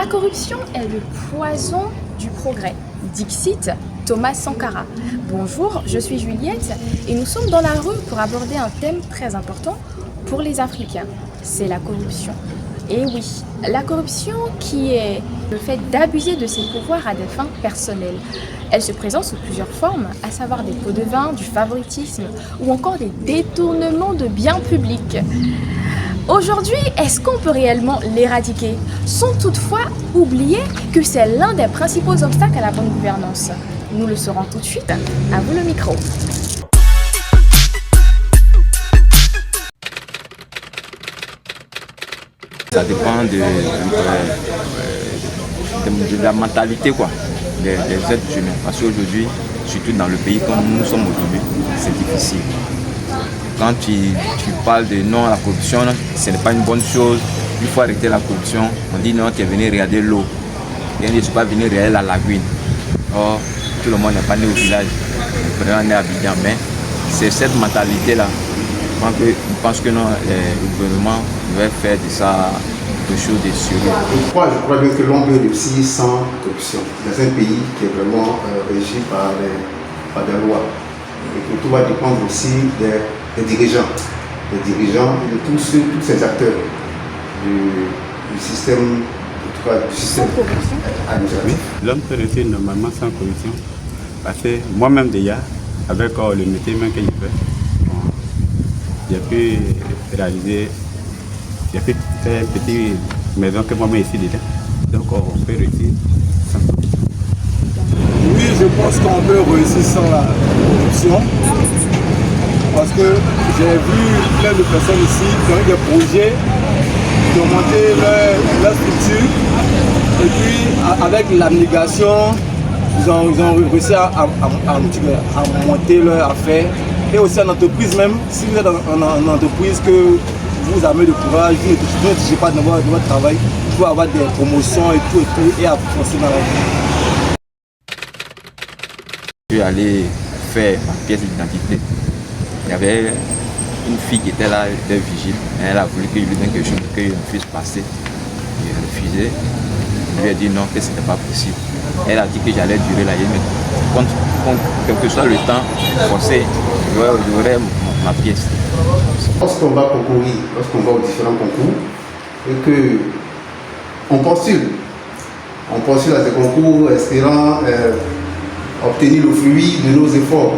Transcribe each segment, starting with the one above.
corruption est le poison du progrès. Dixit Thomas Sankara. Bonjour, je suis Juliette et nous sommes dans la rue pour aborder un thème très important pour les Africains. C'est la corruption. Et oui, la corruption qui est le fait d'abuser de ses pouvoirs à des fins personnelles. Elle se présente sous plusieurs formes, à savoir des pots de vin, du favoritisme ou encore des détournements de biens publics. Aujourd'hui, est-ce qu'on peut réellement l'éradiquer sans toutefois oublier que c'est l'un des principaux obstacles à la bonne gouvernance? Nous le saurons tout de suite. À vous le micro. Ça dépend de la mentalité des êtres humains. Parce qu'aujourd'hui, surtout dans le pays comme nous sommes aujourd'hui, c'est difficile. Quand tu parles de non à la corruption, ce n'est pas une bonne chose. Il faut arrêter la corruption. On dit non, tu es venu regarder l'eau. Je ne suis pas venu regarder la lagune. Or, tout le monde n'est pas né au village. On est né à Abidjan. Mais c'est cette mentalité-là. Je pense que non, le gouvernement devrait faire de ça quelque chose de sérieux. Je crois bien que l'on peut réussir sans corruption dans un pays qui est vraiment régi par des lois. Et que tout va dépendre aussi des dirigeants et de tous ces acteurs du système, administratif. L'homme peut rester normalement sans corruption. Parce que moi-même déjà, avec le métier même que je fais, j'ai pu réaliser, j'ai pu faire une petite maison que moi-même ici déjà. Donc on peut réussir sans corruption. Oui, je pense qu'on peut réussir sans la corruption. Parce que j'ai vu plein de personnes ici qui ont eu des projets, qui ont monté leur structure. Et puis avec l'abnégation, ils ont réussi à monter leur affaire. Et aussi en entreprise même, si vous êtes en entreprise que vous avez de courage, vous ne touchez pas de votre travail, vous pouvez avoir des promotions et tout et avancer dans la vie. Je suis allé faire ma pièce d'identité. Il y avait une fille qui était là, elle était vigile. Elle a voulu que je lui donne quelque chose, que je me puisse passer. J'ai refusé. Je lui ai dit non, que ce n'était pas possible. Elle a dit que j'allais durer la vie, mais quel que soit le temps forcé, j'aurai ma pièce. Lorsqu'on va concourir, lorsqu'on va aux différents concours, et qu'on postule à ces concours espérant obtenir le fruit de nos efforts,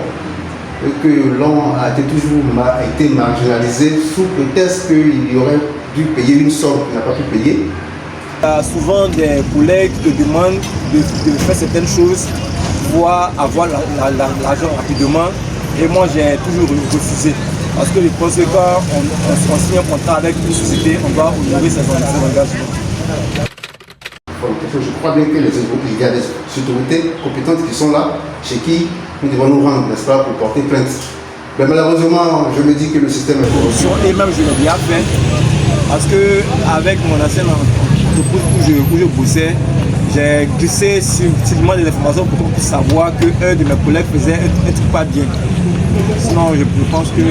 et que l'on a toujours été marginalisé sous prétexte qu'il aurait dû payer une somme qu'il n'a pas pu payer. Il y a souvent des collègues qui te demandent de faire certaines choses pour avoir l'argent rapidement. Et moi, j'ai toujours refusé. Parce que je pense que quand on signe un contrat avec une société, on doit honorer ses engagements. Je crois bien que il y a des autorités compétentes qui sont là, chez qui nous devons nous rendre, n'est-ce pas, pour porter plainte. Mais malheureusement, je me dis que le système est corruption. Et même je l'ai bien fait. Parce qu'avec mon ancienne entreprise où je bossais, j'ai glissé subtilement des informations pour qu'on puisse savoir qu'un de mes collègues faisait un truc pas bien. Sinon, je pense que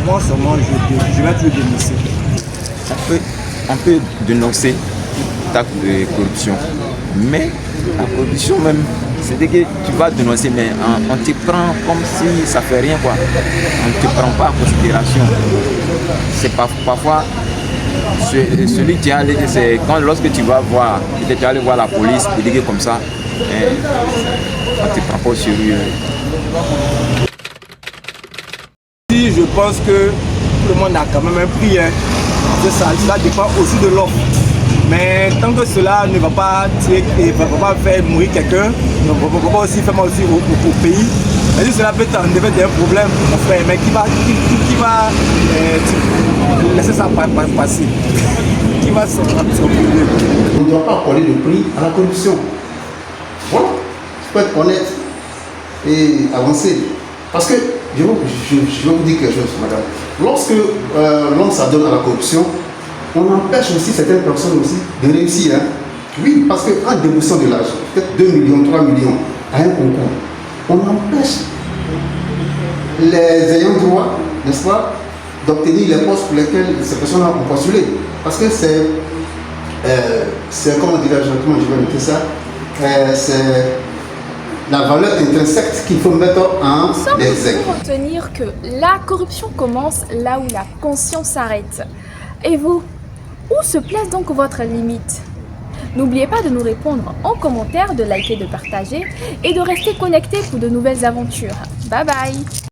moi seulement, je vais tout dénoncer. On peut dénoncer l'acte de corruption, mais la corruption même, c'est-à-dire que tu vas dénoncer, mais on te prend comme si ça fait rien, quoi. On ne te prend pas en considération. C'est parfois celui qui a allé, c'est quand lorsque tu vas voir, peut-être tu vas aller voir la police pour dire comme ça, on ne te prend pas au sérieux. Je pense que tout le monde a quand même un prix. Ça dépend aussi de l'offre. Mais tant que cela ne va pas tuer et ne va pas faire mourir quelqu'un, ne va pas aussi faire mal aussi au pays. Mais si cela peut enlever des problèmes, mon frère, mais qui va laisser ça passer? Qui va se brûler? On ne doit pas accorder de prix à la corruption. Voilà, il faut être honnête et avancer. Parce que, je vais vous dire quelque chose, madame. Lorsque l'on s'adonne à la corruption, on empêche aussi certaines personnes aussi de réussir. Hein. Oui, parce qu'en déboursant de l'argent, peut-être 2 millions, 3 millions à un concours, on empêche les ayants droit, n'est-ce pas, d'obtenir les postes pour lesquels ces personnes ont postulé. Parce que c'est c'est, comment dirais-je, comment je vais noter ça, c'est la valeur intrinsèque qu'il faut mettre en exergue. Il faut retenir que la corruption commence là où la conscience s'arrête. Et vous, où se place donc votre limite? N'oubliez pas de nous répondre en commentaire, de liker, de partager et de rester connecté pour de nouvelles aventures. Bye bye!